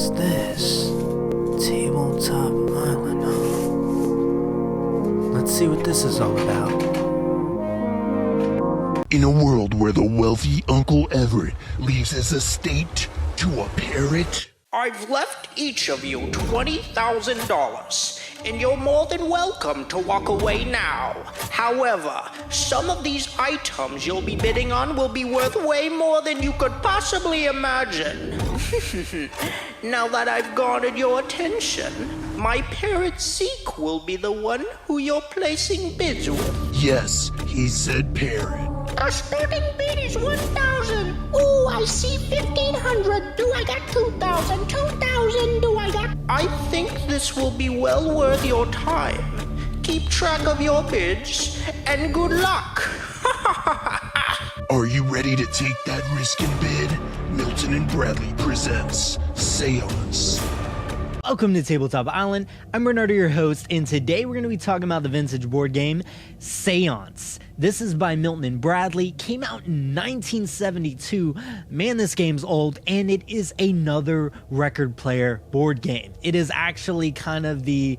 What's this? Tabletop Island, huh? Let's see what this is all about. In a world where the wealthy Uncle Everett leaves his estate to a parrot, I've left each of you $20,000, and you're more than welcome to walk away now. However, some of these items you'll be bidding on will be worth way more than you could possibly imagine. Now that I've garnered your attention, my parrot Zeke will be the one who you're placing bids with. yes, he said parrot. Our starting bid is 1,000. Ooh, I see 1,500. Do I got 2,000? 2,000. Do I got? I think this will be well worth your time. Keep track of your bids, and good luck. Are you ready to take that risk and bid? Milton Bradley presents Seance. Welcome to Tabletop Island. I'm Bernardo, your host, and today we're going to be talking about the vintage board game Seance. This is by Milton Bradley, came out in 1972. Man, this game's old, and it is another record player board game. It is actually kind of the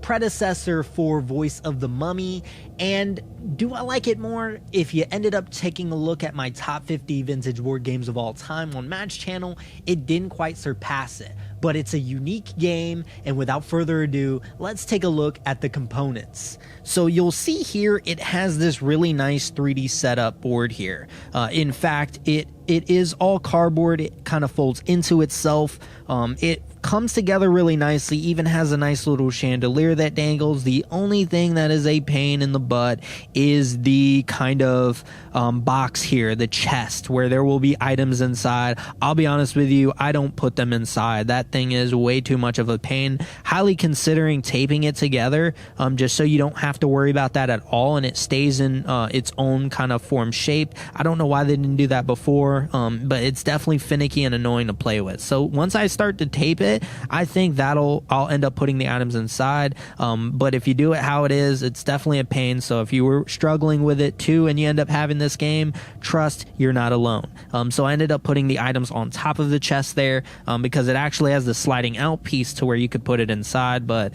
predecessor for Voice of the Mummy, and do I like it more? If you ended up taking a look at my top 50 vintage board games of all time on Match Channel, it didn't quite surpass it. But it's a unique game, and without further ado, let's take a look at the components. So you'll see here it has this really nice 3D setup board here. In fact, it is all cardboard. It kind of folds into itself. It comes together really nicely, even has a nice little chandelier that dangles. The only thing that is a pain in the butt is the kind of box here, the chest, where there will be items inside. I'll be honest with you, I don't put them inside. That thing is way too much of a pain. Highly considering taping it together, just so you don't have to worry about that at all, and it stays in its own kind of form shape. I don't know why they didn't do that before, but it's definitely finicky and annoying to play with. So once I start to tape it, I think I'll end up putting the items inside, but if you do it how it is, it's definitely a pain. So if you were struggling with it too and you end up having this game, trust you're not alone. So I ended up putting the items on top of the chest there, because it actually has the sliding out piece to where you could put it inside, but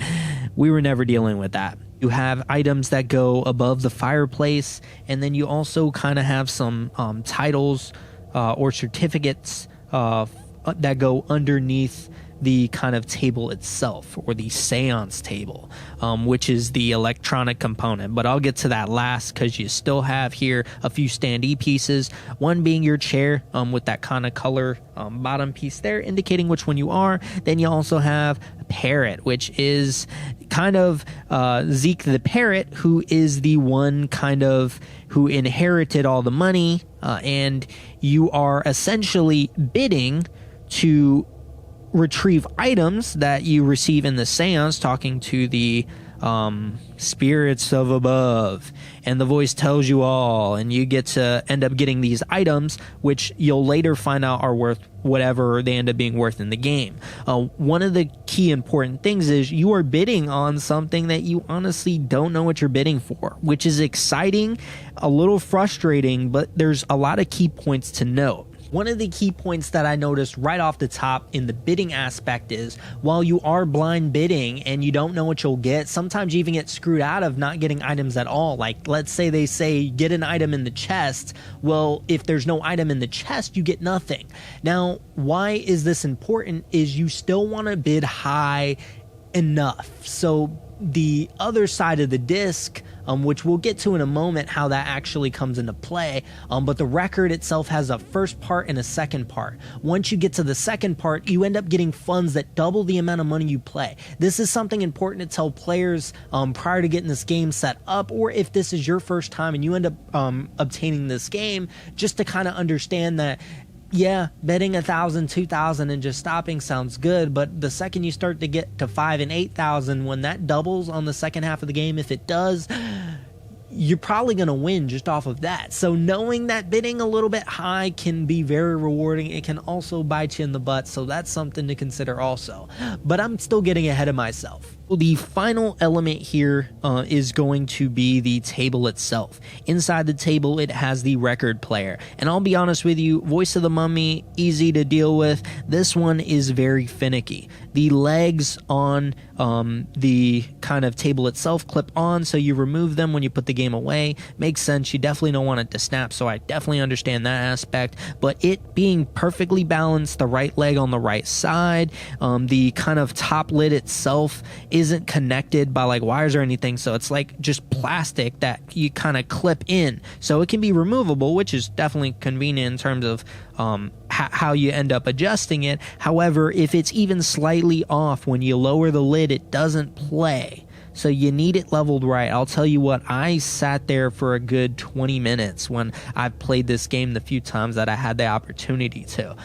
we were never dealing with that. You have items that go above the fireplace, and then you also kind of have some titles or certificates that go underneath the kind of table itself, or the seance table, which is the electronic component. But I'll get to that last, because you still have here a few standee pieces, one being your chair with that kind of color bottom piece there indicating which one you are. Then you also have a parrot, which is kind of Zeke the parrot, who is the one kind of who inherited all the money, and you are essentially bidding to retrieve items that you receive in the seance, talking to the spirits of above, and the voice tells you all, and you get to end up getting these items, which you'll later find out are worth whatever they end up being worth in the game. One of the key important things is you are bidding on something that you honestly don't know what you're bidding for, which is exciting, a little frustrating, but there's a lot of key points to note. One of the key points that I noticed right off the top in the bidding aspect is, while you are blind bidding and you don't know what you'll get, sometimes you even get screwed out of not getting items at all. Like, let's say they say get an item in the chest. Well, if there's no item in the chest, you get nothing. Now, why is this important? Is you still want to bid high enough. So the other side of the disc, which we'll get to in a moment how that actually comes into play, but the record itself has a first part and a second part. Once you get to the second part, you end up getting funds that double the amount of money you play. This is something important to tell players prior to getting this game set up, or if this is your first time and you end up obtaining this game, just to kind of understand that, yeah, betting 1,000, 2,000 and just stopping sounds good, but the second you start to get to 5,000 and 8,000, when that doubles on the second half of the game, if it does, you're probably going to win just off of that. So knowing that bidding a little bit high can be very rewarding. It can also bite you in the butt, so that's something to consider also. But I'm still getting ahead of myself. The final element here is going to be the table itself. Inside the table, it has the record player. And I'll be honest with you, Voice of the Mummy, easy to deal with. This one is very finicky. The legs on the kind of table itself clip on, so you remove them when you put the game away. Makes sense. You definitely don't want it to snap, so I definitely understand that aspect. But it being perfectly balanced, the right leg on the right side, the kind of top lid itself isn't connected by like wires or anything, so it's like just plastic that you kind of clip in, so it can be removable, which is definitely convenient in terms of how you end up adjusting it. However, if it's even slightly off when you lower the lid, it doesn't play. So you need it leveled right. I'll tell you what, I sat there for a good 20 minutes when I've played this game the few times that I had the opportunity to.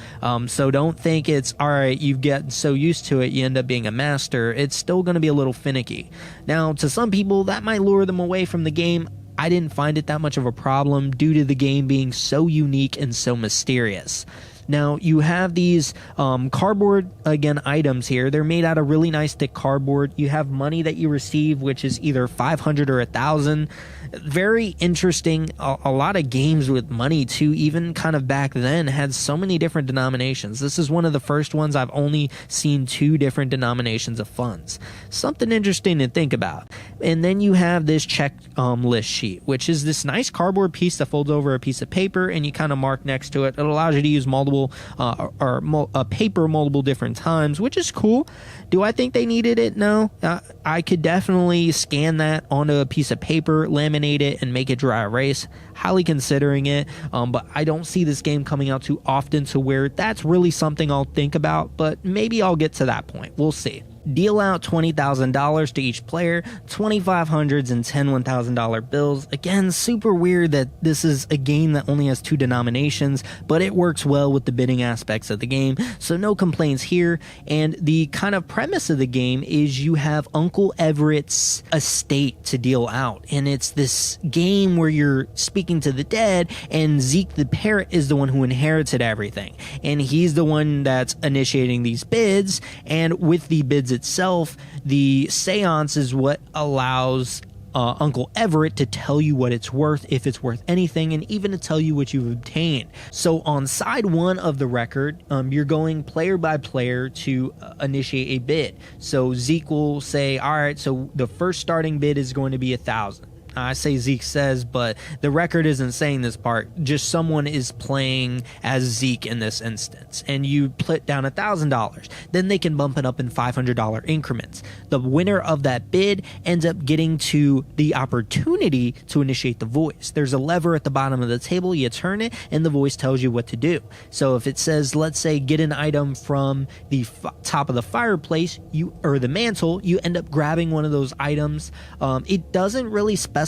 So don't think it's, all right, you get so used to it, you end up being a master. It's still going to be a little finicky. Now, to some people, that might lure them away from the game. I didn't find it that much of a problem due to the game being so unique and so mysterious. Now, you have these cardboard, again, items here. They're made out of really nice thick cardboard. You have money that you receive, which is either 500 or 1,000. Very interesting. A lot of games with money, too, even kind of back then, had so many different denominations. This is one of the first ones I've only seen 2 different denominations of funds. Something interesting to think about. And then you have this check list sheet, which is this nice cardboard piece that folds over a piece of paper, and you kind of mark next to it. It allows you to use multiple paper multiple different times, which is cool. Do I think they needed it? No. I could definitely scan that onto a piece of paper, laminate it, and make it dry erase. Highly considering it, but I don't see this game coming out too often to where that's really something I'll think about, but maybe I'll get to that point. We'll see. Deal out $20,000 to each player, $2,500s and 10 $1,000 bills. Again, super weird that this is a game that only has 2 denominations, but it works well with the bidding aspects of the game, so no complaints here. And the kind of premise of the game is you have Uncle Everett's estate to deal out, and it's this game where you're speaking to the dead, and Zeke the parrot is the one who inherited everything, and he's the one that's initiating these bids. And with the bids itself, the seance is what allows Uncle Everett to tell you what it's worth, if it's worth anything, and even to tell you what you've obtained. So on side 1 of the record, you're going player by player to initiate a bid. So Zeke will say, all right, so the first starting bid is going to be 1,000. I say Zeke says, but the record isn't saying this part. Just someone is playing as Zeke in this instance, and you put down $1,000. Then they can bump it up in $500 increments. The winner of that bid ends up getting to the opportunity to initiate the voice. There's a lever at the bottom of the table. You turn it, and the voice tells you what to do. So if it says, let's say, get an item from the top of the fireplace, or the mantle, you end up grabbing one of those items. It doesn't really specify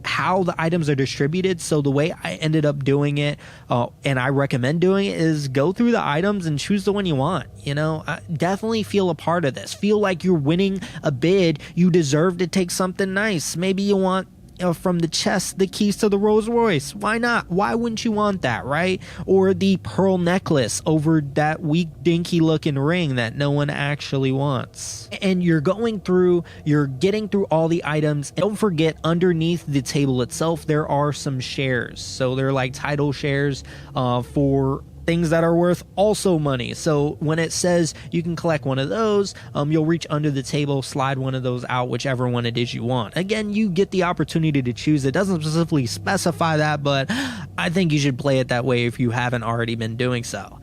how the items are distributed, so the way I ended up doing it, and I recommend doing it, is go through the items and choose the one you want. You know, definitely feel a part of this. Feel like you're winning a bid. You deserve to take something nice. Maybe you want from the chest the keys to the Rolls Royce. Why not? Why wouldn't you want that, right? Or the pearl necklace over that weak dinky looking ring that no one actually wants. And you're getting through all the items. And don't forget, underneath the table itself there are some shares. So they're like title shares for things that are worth also money. So when it says you can collect one of those, you'll reach under the table, slide one of those out, whichever one it is you want. Again, you get the opportunity to choose. It doesn't specifically specify that, but I think you should play it that way if you haven't already been doing so.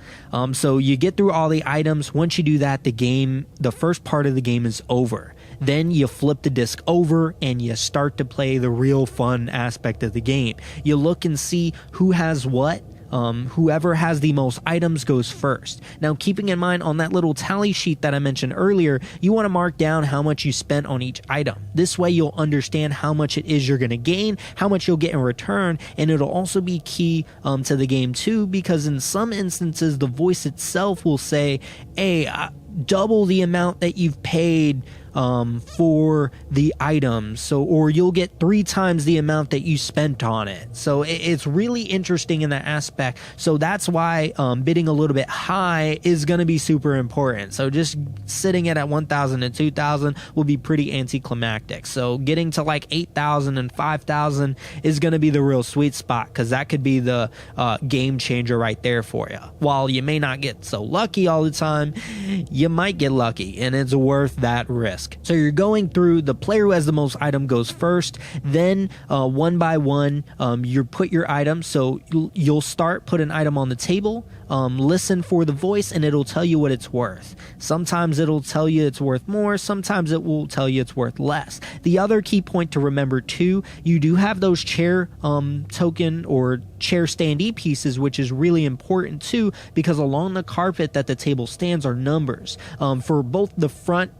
So you get through all the items. Once you do that, the first part of the game is over. Then you flip the disc over and you start to play the real fun aspect of the game. You look and see who has what. Whoever has the most items goes first. Now, keeping in mind on that little tally sheet that I mentioned earlier, you want to mark down how much you spent on each item. This way you'll understand how much it is you're going to gain, how much you'll get in return, and it'll also be key to the game too, because in some instances the voice itself will say, hey, double the amount that you've paid for the item. So, or you'll get 3 times the amount that you spent on it. So it's really interesting in that aspect. So that's why bidding a little bit high is going to be super important. So just sitting it at 1,000 and 2,000 will be pretty anticlimactic. So getting to like 8,000 and 5,000 is going to be the real sweet spot, because that could be the game changer right there for you. While you may not get so lucky all the time, you might get lucky, and it's worth that risk. So you're going through, the player who has the most item goes first, then one by one you put your item. So you'll start, put an item on the table, listen for the voice, and it'll tell you what it's worth. Sometimes it'll tell you it's worth more, sometimes it will tell you it's worth less. The other key point to remember too, you do have those chair token or chair standee pieces, which is really important too, because along the carpet that the table stands are numbers. For both the front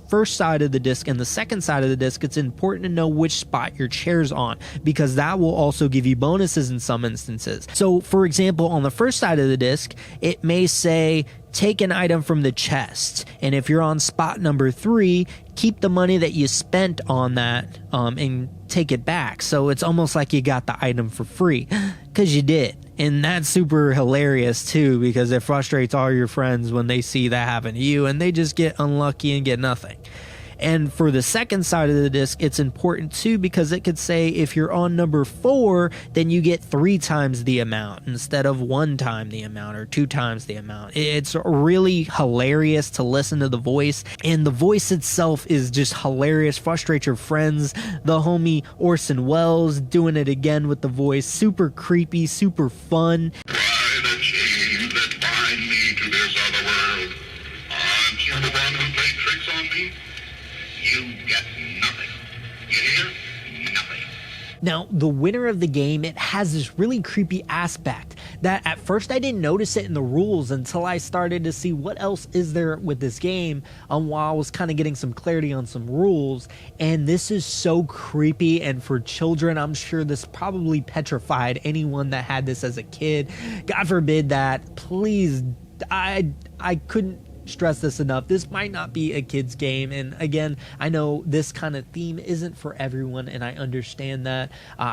first side of the disc and the second side of the disc, it's important to know which spot your chair's on, because that will also give you bonuses in some instances. So for example, on the first side of the disc, it may say take an item from the chest, and if you're on spot number 3, keep the money that you spent on that and take it back. So it's almost like you got the item for free, because you did. And that's super hilarious too, because it frustrates all your friends when they see that happen to you and they just get unlucky and get nothing. And for the second side of the disc, it's important too, because it could say if you're on number 4, then you get 3 times the amount instead of 1 time the amount or 2 times the amount. It's really hilarious to listen to the voice, and the voice itself is just hilarious. Frustrate your friends. The homie Orson Welles doing it again with the voice. Super creepy, super fun. Why the chains that bind me to this other world? Aren't you the one who played tricks on me? You get nothing. You hear? Nothing. Now, the winner of the game, it has this really creepy aspect that at first I didn't notice it in the rules until I started to see what else is there with this game while I was kind of getting some clarity on some rules. And this is so creepy, and for children, I'm sure this probably petrified anyone that had this as a kid. God forbid that. Please, I couldn't stress this enough. This might not be a kid's game, and again, I know this kind of theme isn't for everyone, and I understand that,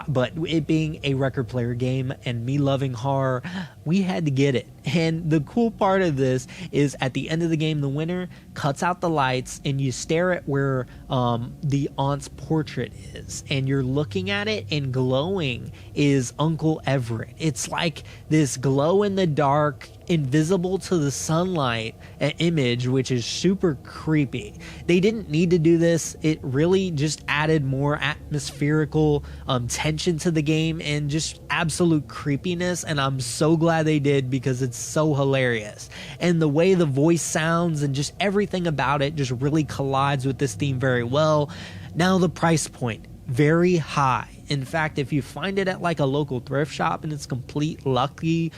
but it being a record player game and me loving horror, we had to get it. And the cool part of this is at the end of the game, the winner cuts out the lights and you stare at where the aunt's portrait is, and you're looking at it, and glowing is Uncle Everett. It's like this glow in the dark, invisible to the sunlight image, which is super creepy. They didn't need to do this. It really just added more atmospherical tension to the game and just absolute creepiness, and I'm so glad they did, because it's so hilarious. And the way the voice sounds and just everything about it just really collides with this theme very well. Now the price point, very high. In fact, if you find it at like a local thrift shop and it's complete lucky,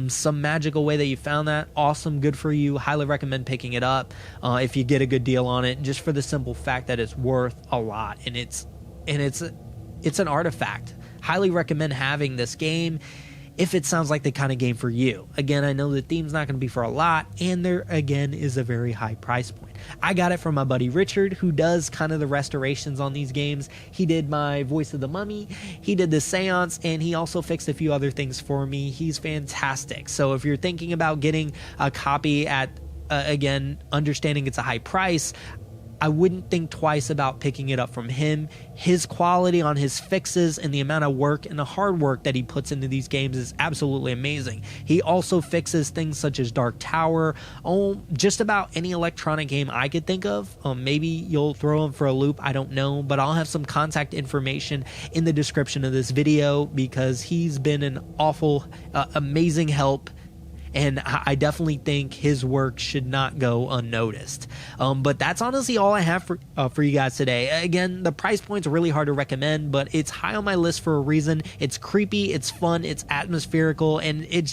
some magical way that you found that, awesome, good for you. Highly recommend picking it up if you get a good deal on it, just for the simple fact that it's worth a lot, and it's an artifact. Highly recommend having this game if it sounds like the kind of game for you. Again, I know the theme's not going to be for a lot, and there again is a very high price point. I got it from my buddy Richard, who does kind of the restorations on these games. He did my Voice of the Mummy, he did the Seance, and he also fixed a few other things for me. He's fantastic. So if you're thinking about getting a copy at, again, understanding it's a high price, I wouldn't think twice about picking it up from him. His quality on his fixes and the amount of work and the hard work that he puts into these games is absolutely amazing. He also fixes things such as Dark Tower, just about any electronic game I could think of. Maybe you'll throw him for a loop, I don't know, but I'll have some contact information in the description of this video, because he's been an awful, amazing help. And I definitely think his work should not go unnoticed. But that's honestly all I have for you guys today. Again, the price point's really hard to recommend, but it's high on my list for a reason. It's creepy, it's fun, it's atmospherical, and it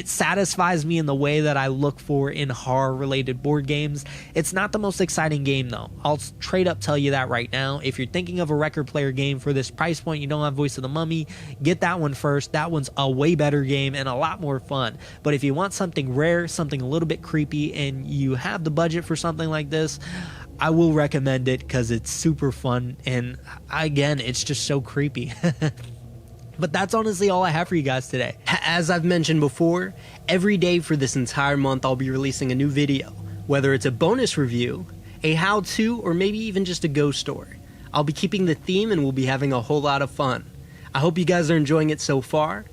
satisfies me in the way that I look for in horror-related board games. It's not the most exciting game, though. I'll straight up tell you that right now. If you're thinking of a record player game for this price point, you don't have Voice of the Mummy, get that one first. That one's a way better game and a lot more fun. But if you want something rare, something a little bit creepy, and you have the budget for something like this, I will recommend it because it's super fun, and again, it's just so creepy. But that's honestly all I have for you guys today. As I've mentioned before, every day for this entire month I'll be releasing a new video, whether it's a bonus review, a how-to, or maybe even just a ghost story. I'll be keeping the theme and we'll be having a whole lot of fun. I hope you guys are enjoying it so far.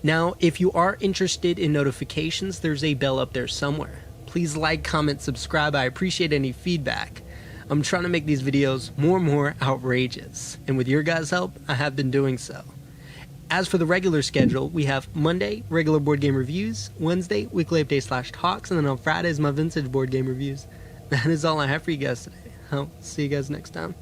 Now, if you are interested in notifications, there's a bell up there somewhere. Please like, comment, subscribe. I appreciate any feedback. I'm trying to make these videos more and more outrageous, and with your guys' help, I have been doing so. As for the regular schedule, we have Monday, regular board game reviews, Wednesday, weekly update / talks, and then on Fridays, my vintage board game reviews. That is all I have for you guys today. I'll see you guys next time.